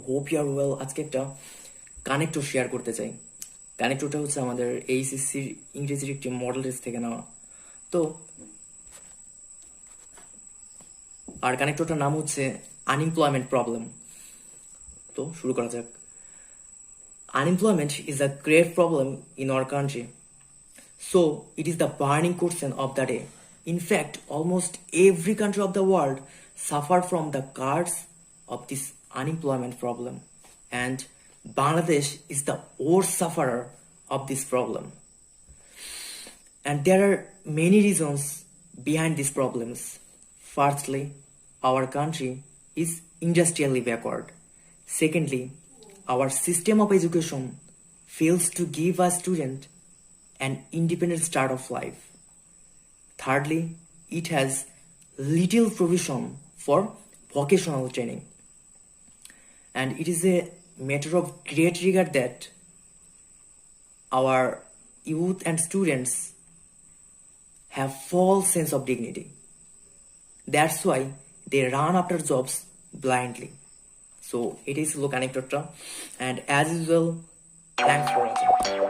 Hope you are well. আজকে একটা connector share করতে চাই। কানেক্টরটা হচ্ছে আমাদের এইচএসসির ইংরেজির একটি মডেল টেস্ট থেকে নেওয়া। তো আর কানেক্টরটার নাম হচ্ছে আনএমপ্লয়মেন্ট প্রবলেম। তো শুরু করা যাক। Unemployment is a great problem in our country. So it is the burning question of the day. In fact, almost every country of the world suffer from the curse of this unemployment problem. And Bangladesh is the worst sufferer of this problem. And there are many reasons behind these problems. Firstly, our country is industrially backward. Secondly, our system of education fails to give a student an independent start of life. Thirdly, it has little provision for vocational training. And it is a matter of great regret that our youth and students have false sense of dignity. That's why they run after jobs blindly. So it is low connector, and as usual, thanks for watching.